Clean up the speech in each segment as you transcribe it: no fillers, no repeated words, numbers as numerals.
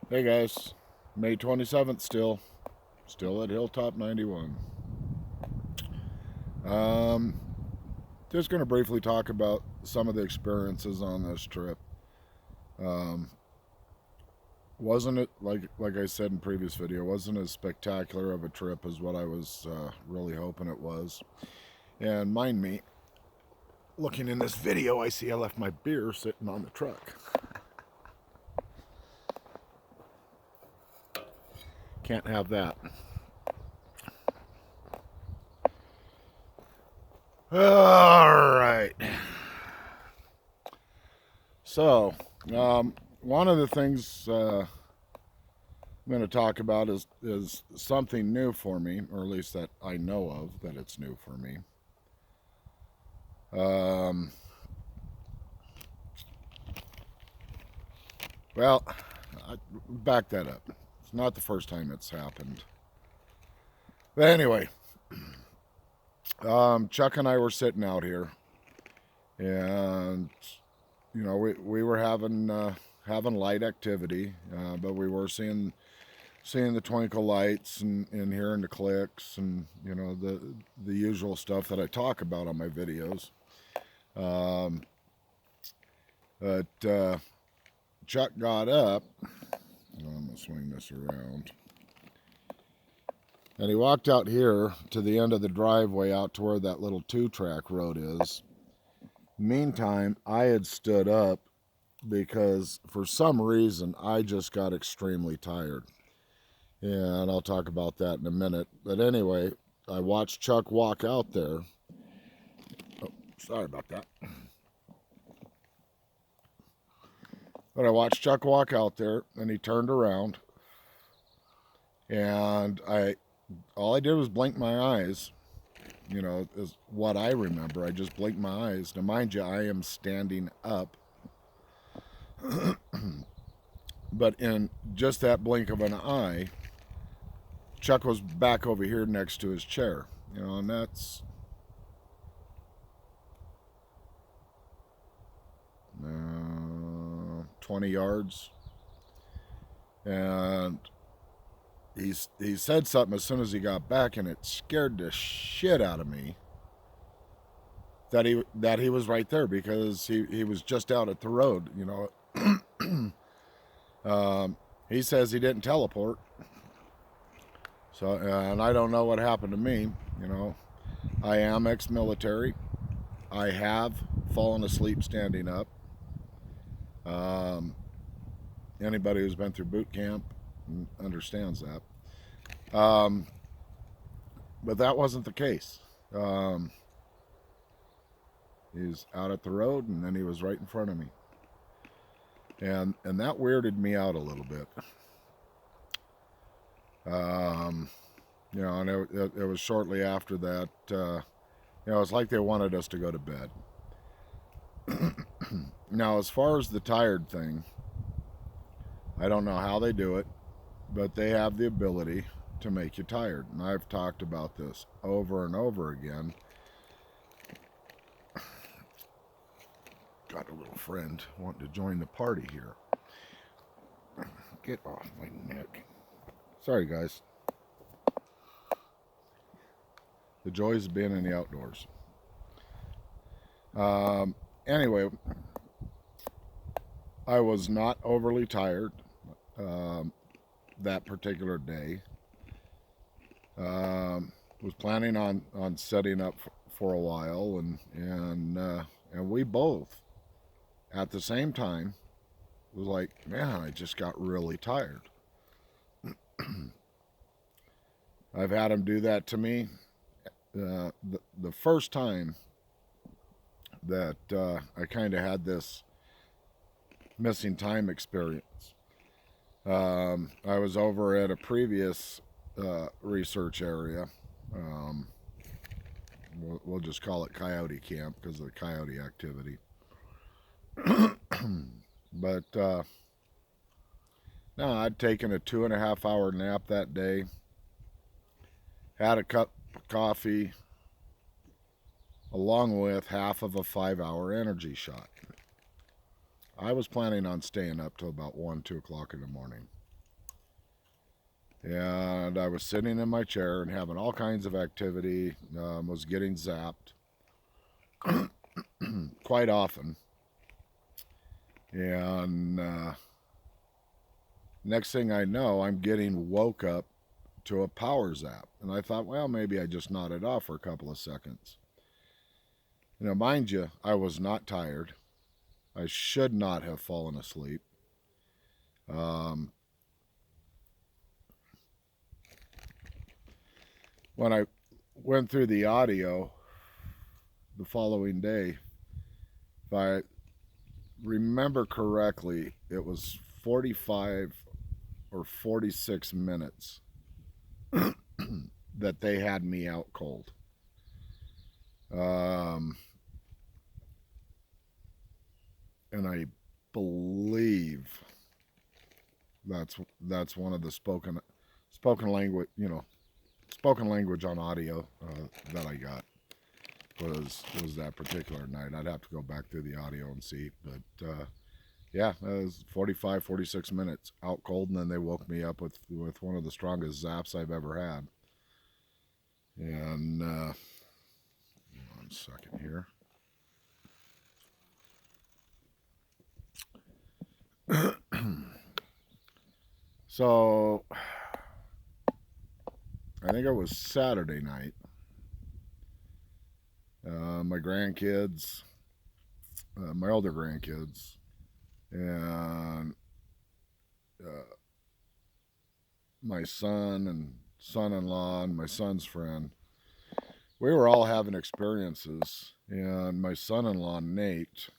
Hey guys, May 27th still at Hilltop 91. Um, just going to briefly talk about some of the experiences on this trip. Um, wasn't it, like I said in previous video, wasn't as spectacular of a trip as what I was really hoping it was. And mind me, looking in this video, I see I left my beer sitting on the truck. Can't have that. All right. So, one of the things I'm going to talk about is something new for me, or at least that I know of that it's new for me. Um, well, back that up. It's not the first time it's happened. But anyway, Chuck and I were sitting out here, and we were having light activity, but we were seeing the twinkle lights and hearing the clicks and the usual stuff that I talk about on my videos. Um, but Chuck got up. I'm gonna swing this around, and he walked out here to the end of the driveway, out to where that little 2-track road is. Meantime, I had stood up because for some reason I just got extremely tired. And I'll talk about that in a minute. But anyway, I watched Chuck walk out there. Oh, sorry about that. But I watched Chuck walk out there, and he turned around, and all I did was blink my eyes. Is what I remember. I just blinked my eyes. Now, mind you, I am standing up. But in just that blink of an eye, Chuck was back over here next to his chair. And that's 20 yards. And he said something as soon as he got back, and it scared the shit out of me that he was right there, because he was just out at the road. He says he didn't teleport. So, and I don't know what happened to me. I am ex-military. I have fallen asleep standing up. Anybody who's been through boot camp understands that. But that wasn't the case. He's out at the road, and then he was right in front of me. And that weirded me out a little bit. And it was shortly after that, it's like they wanted us to go to bed. Now, as far as the tired thing, I don't know how they do it, but they have the ability to make you tired. And I've talked about this over and over again. Got a little friend wanting to join the party here. Get off my neck. Sorry, guys. The joys of being in the outdoors. Anyway, I was not overly tired that particular day. Was planning on setting up for a while, and we both at the same time was like, man, I just got really tired. I've had him do that to me. The first time that I kind of had this missing time experience, I was over at a previous research area. We'll just call it Coyote Camp because of the coyote activity. But no, I'd taken a 2.5-hour nap that day, had a cup of coffee, along with half of a 5-hour energy shot. I was planning on staying up till about 1, 2 o'clock in the morning. And I was sitting in my chair and having all kinds of activity, was getting zapped quite often. And next thing I know, I'm getting woke up to a power zap. And I thought, well, maybe I just nodded off for a couple of seconds. You know, mind you, I was not tired. I should not have fallen asleep. Um, when I went through the audio the following day, if I remember correctly, it was 45 or 46 minutes that they had me out cold. And I believe that's one of the spoken language, spoken language on audio that I got was that particular night. I'd have to go back through the audio and see, but yeah, it was 45, 46 minutes out cold, and then they woke me up with one of the strongest zaps I've ever had. And one second here. So I think it was Saturday night. My grandkids, my older grandkids, and my son and son-in-law and my son's friend, we were all having experiences. And my son-in-law, Nate,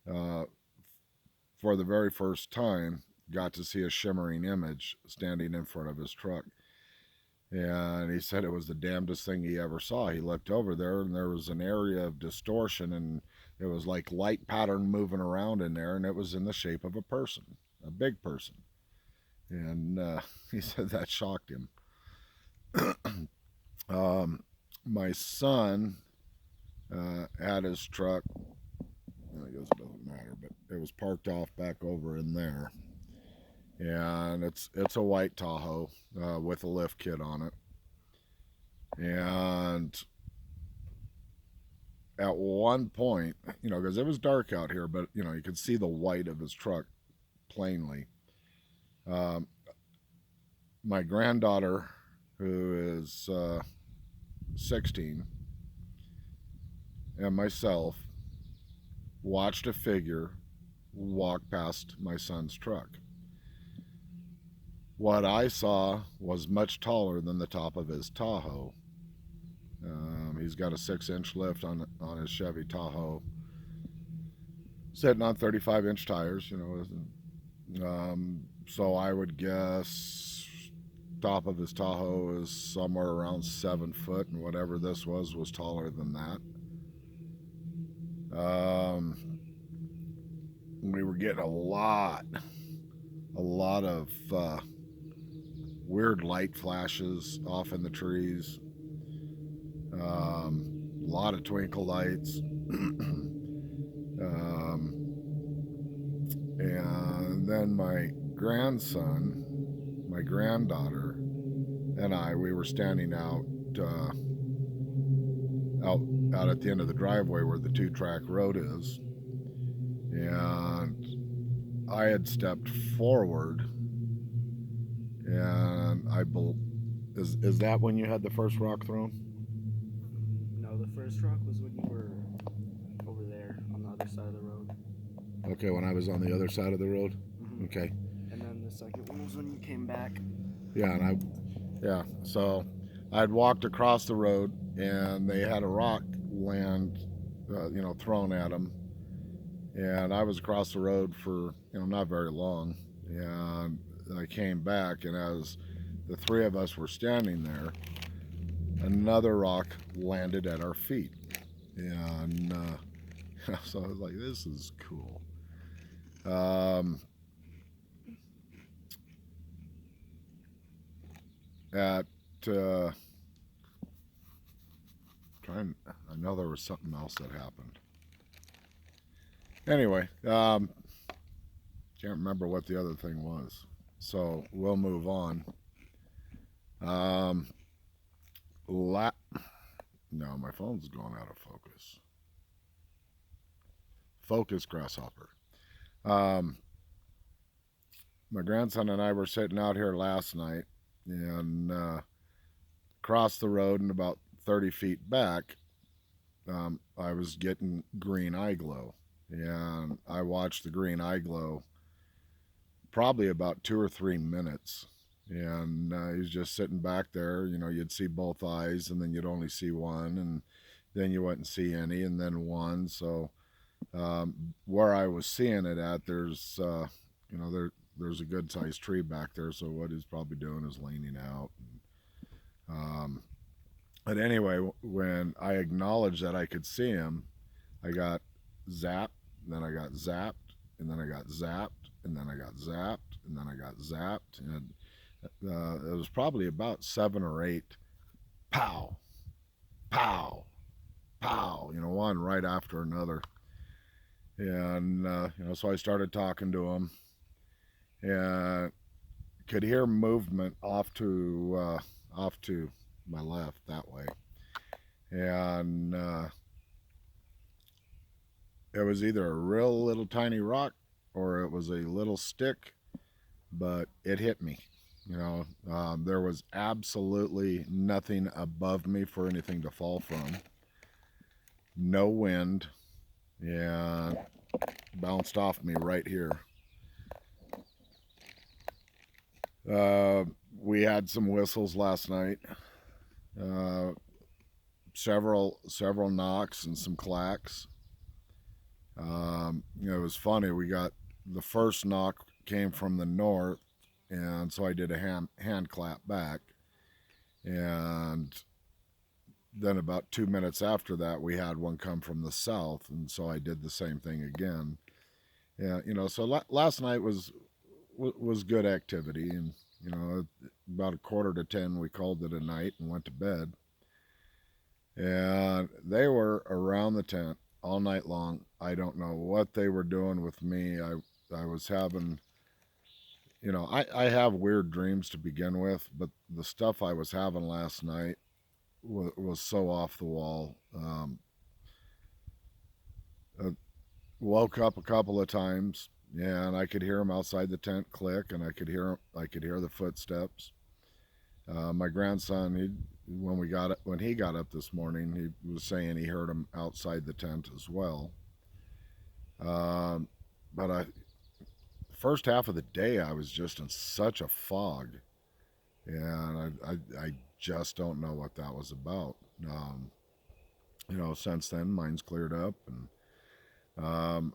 for the very first time, got to see a shimmering image standing in front of his truck. And he said it was the damnedest thing he ever saw. He looked over there, and there was an area of distortion, and it was like light pattern moving around in there, and it was in the shape of a person, a big person. And he said that shocked him. My son had his truck, I guess it doesn't matter, but it was parked off back over in there. And it's a White Tahoe with a lift kit on it. And at one point, because it was dark out here, but you could see the white of his truck plainly. My granddaughter, who is 16, and myself watched a figure walk past my son's truck. What I saw was much taller than the top of his Tahoe. He's got a 6-inch lift on his Chevy Tahoe, sitting on 35-inch tires. So I would guess top of his Tahoe is somewhere around 7 foot, and whatever this was taller than that. We were getting a lot of weird light flashes off in the trees. A lot of twinkle lights. And then my grandson, my granddaughter, and we were standing out at the end of the driveway where the 2-track road is. And I had stepped forward, and is that when you had the first rock thrown? No, the first rock was when you were over there on the other side of the road. Okay, when I was on the other side of the road. Mm-hmm. Okay. And then the second one was when you came back. Yeah, so I'd walked across the road, and they had a rock land, thrown at them, and I was across the road for not very long, and I came back, and as the three of us were standing there, another rock landed at our feet, and so I was like, this is cool. At I know there was something else that happened. Anyway, can't remember what the other thing was, so we'll move on. Um, la- no, my phone's going out of focus. Focus, Grasshopper. Um, my grandson and I were sitting out here last night, and across the road and about 30 feet back, I was getting green eye glow. And I watched the green eye glow probably about 2 or 3 minutes. And he was just sitting back there. You know, you'd see both eyes, and then you'd only see one, and then you wouldn't see any, and then one. So where I was seeing it at, you know, there's a good sized tree back there. So what he's probably doing is leaning out. Um, but anyway, when I acknowledged that I could see him, I got zapped, then I got zapped, and then I got zapped, and then I got zapped, and then I got zapped, and it was probably about 7 or 8. Pow, pow, pow. You know, one right after another, and you know, so I started talking to him, and could hear movement off to my left that way, and it was either a real little tiny rock or it was a little stick, but it hit me. You know, there was absolutely nothing above me for anything to fall from. No wind, and bounced off me right here. Uh, we had some whistles last night. Uh, several knocks and some clacks. You know, it was funny. We got the first knock came from the north, and so I did a hand clap back, and then about 2 minutes after that, we had one come from the south, and so I did the same thing again. Yeah, you know, so last night was good activity, and you know, about 9:45 we called it a night and went to bed. And they were around the tent all night long. I don't know what they were doing with me. I was having, you know, I have weird dreams to begin with, but the stuff I was having last night was so off the wall. I woke up a couple of times, and I could hear them outside the tent click, and I could hear the footsteps. My grandson, when he got up this morning, he was saying he heard him outside the tent as well. Um, but first half of the day, I was just in such a fog, and I just don't know what that was about. You know, since then, mine's cleared up, and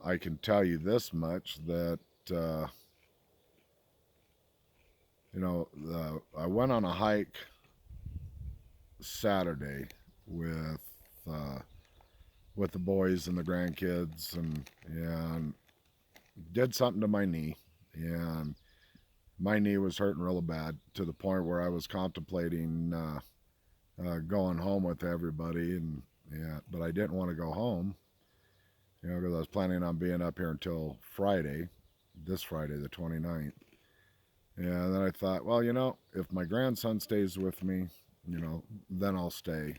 I can tell you this much that you know, I went on a hike Saturday with uh, with the boys and the grandkids, and did something to my knee, and my knee was hurting real bad to the point where I was contemplating going home with everybody, and yeah, but I didn't want to go home, you know, because I was planning on being up here until Friday, this Friday the 29th. And then I thought, well, you know, if my grandson stays with me, you know, then I'll stay.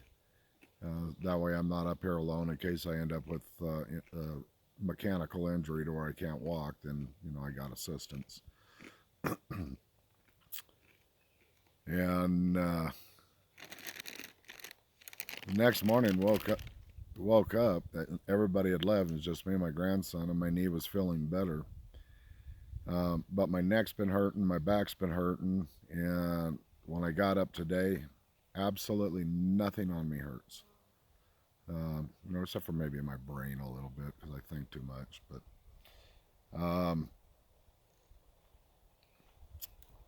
That way I'm not up here alone in case I end up with a mechanical injury to where I can't walk, then, you know, I got assistance. And the next morning woke up, everybody had left. It was just me and my grandson, and my knee was feeling better. But my neck's been hurting, my back's been hurting, and when I got up today, absolutely nothing on me hurts. You know, except for maybe in my brain a little bit because I think too much. But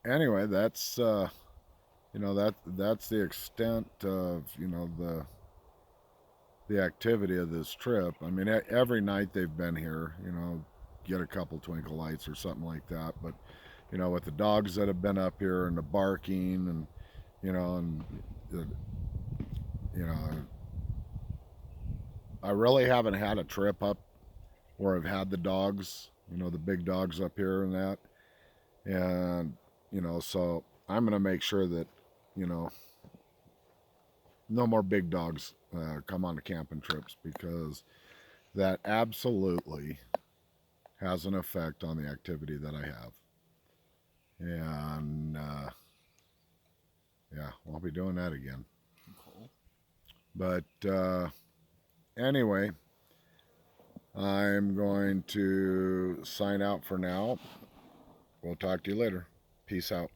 anyway, that's you know, that's the extent of, you know, the activity of this trip. I mean, every night they've been here, you know, get a couple twinkle lights or something like that. But you know, with the dogs that have been up here and the barking, and you know, and the, you know, I really haven't had a trip up where I've had the dogs, you know, the big dogs up here and that, and you know, so I'm gonna make sure that, you know, no more big dogs come on the camping trips, because that absolutely has an effect on the activity that I have. And yeah, I'll be doing that again. Cool. But anyway, I'm going to sign out for now. We'll talk to you later. Peace out.